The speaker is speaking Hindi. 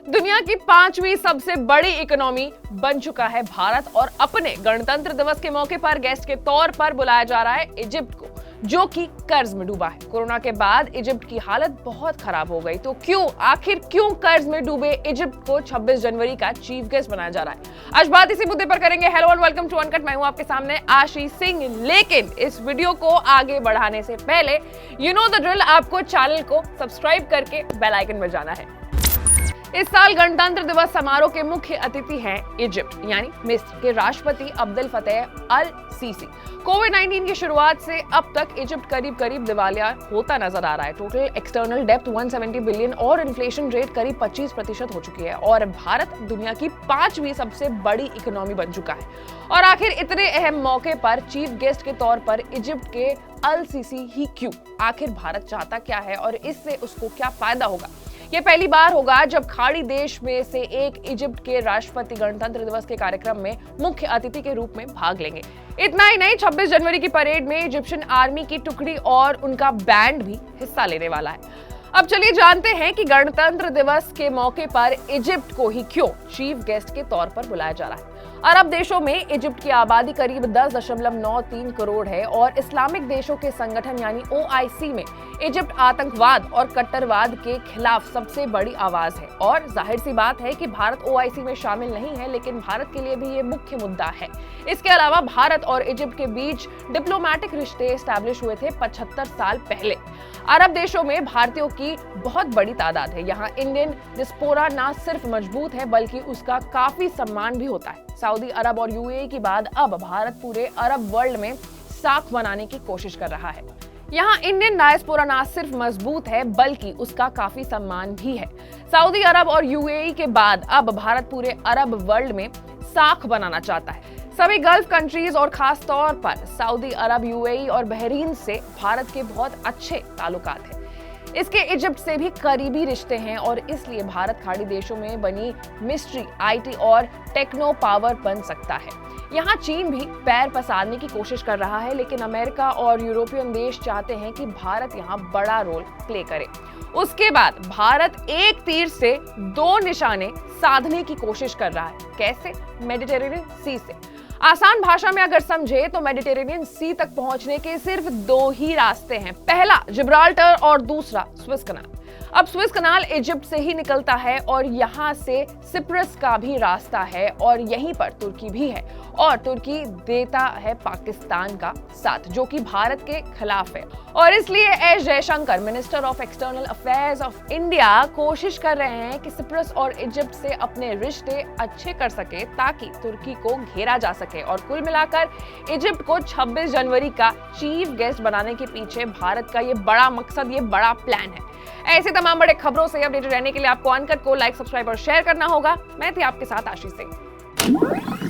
दुनिया की 5वीं सबसे बड़ी इकोनॉमी बन चुका है भारत और अपने गणतंत्र दिवस के मौके पर गेस्ट के तौर पर बुलाया जा रहा है इजिप्ट को, जो कि कर्ज में डूबा है। कोरोना के बाद इजिप्ट की हालत बहुत खराब हो गई, तो आखिर क्यों कर्ज में डूबे इजिप्ट को 26 जनवरी का चीफ गेस्ट बनाया जा रहा है। आज बात इसी मुद्दे पर करेंगे। Hello and welcome to uncut. मैं हूं आपके सामने आशीष सिंह। लेकिन इस वीडियो को आगे बढ़ाने से पहले यू नो द ड्रिल, आपको चैनल को सब्सक्राइब करके बेल आइकन बजाना है। इस साल गणतंत्र दिवस समारोह के मुख्य अतिथि हैं इजिप्ट यानी मिस्र के राष्ट्रपति अब्देल फतेह अल सीसी। कोविड-19 की शुरुआत से अब तक इजिप्ट करीब दिवालिया होता नजर आ रहा है। टोटल एक्सटर्नल डेब्ट 170 बिलियन और इन्फ्लेशन रेट करीब 25% हो चुकी है और भारत दुनिया की 5वीं सबसे बड़ी इकोनॉमी बन चुका है। और आखिर इतने अहम मौके पर चीफ गेस्ट के तौर पर इजिप्ट के अल सीसी ही क्यों? आखिर भारत चाहता क्या है और इससे उसको क्या फायदा होगा? ये पहली बार होगा जब खाड़ी देश में से एक इजिप्ट के राष्ट्रपति गणतंत्र दिवस के कार्यक्रम में मुख्य अतिथि के रूप में भाग लेंगे। इतना ही नहीं, 26 जनवरी की परेड में इजिप्शियन आर्मी की टुकड़ी और उनका बैंड भी हिस्सा लेने वाला है। अब चलिए जानते हैं कि गणतंत्र दिवस के मौके पर इजिप्ट को ही क्यों चीफ गेस्ट के तौर पर बुलाया जा रहा है। अरब देशों में इजिप्ट की आबादी करीब 10.93 करोड़ है और इस्लामिक देशों के संगठन यानी OIC में इजिप्ट आतंकवाद और कट्टरवाद के खिलाफ सबसे बड़ी आवाज है। और जाहिर सी बात है कि भारत OIC में शामिल नहीं है, लेकिन भारत के लिए भी ये मुख्य मुद्दा है। इसके अलावा भारत और इजिप्ट के बीच डिप्लोमेटिक रिश्ते एस्टैब्लिश हुए थे 75 साल पहले। अरब देशों में भारतीयों की बहुत बड़ी तादाद है। यहाँ इंडियन डिस्पोरा न सिर्फ मजबूत है बल्कि उसका काफी सम्मान भी होता है। सऊदी अरब और UAE के बाद अब भारत पूरे अरब वर्ल्ड में साख बनाने की कोशिश कर रहा है। यहाँ इंडियन डायस्पोरा न सिर्फ मजबूत है बल्कि उसका काफी सम्मान भी है। सऊदी अरब और UAE के बाद अब भारत पूरे अरब वर्ल्ड में साख बनाना चाहता है। सभी गल्फ कंट्रीज और खास तौर पर सऊदी अरब, UAE और बहरीन से भारत के बहुत अच्छे ताल्लुकात हैं। इसके इजिप्ट से भी करीबी रिश्ते हैं और इसलिए भारत खाड़ी देशों में बनी मिस्ट्री, IT और टेक्नो पावर बन सकता है। यहाँ चीन भी पैर पसारने की कोशिश कर रहा है, लेकिन अमेरिका और यूरोपियन देश चाहते हैं कि भारत यहाँ बड़ा रोल प्ले करे। उसके बाद भारत एक तीर से 2 निशाने साधने की कोशिश कर रहा है। कैसे? मेडिटेरेनियन सी से। आसान भाषा में अगर समझे तो मेडिटेरेनियन सी तक पहुंचने के सिर्फ 2 ही रास्ते हैं। पहला जिब्राल्टर और दूसरा स्विस कनाल। अब स्विस कनाल इजिप्ट से ही निकलता है और यहाँ से सिप्रस का भी रास्ता है और यहीं पर तुर्की भी है और तुर्की देता है पाकिस्तान का साथ, जो कि भारत के खिलाफ है। और इसलिए S Jaishankar, minister of external affairs of India, कोशिश कर रहे हैं कि सिप्रस और इजिप्ट से अपने रिश्ते अच्छे कर सके ताकि तुर्की को घेरा जा सके। और कुल मिलाकर इजिप्ट को 26 जनवरी का चीफ गेस्ट बनाने के पीछे भारत का ये बड़ा मकसद, ये बड़ा प्लान है। ऐसे तमाम बड़े खबरों से अपडेटेड रहने के लिए आपको अनकट को लाइक, सब्सक्राइब और शेयर करना होगा। मैं थी आपके साथ आशीष सिंह।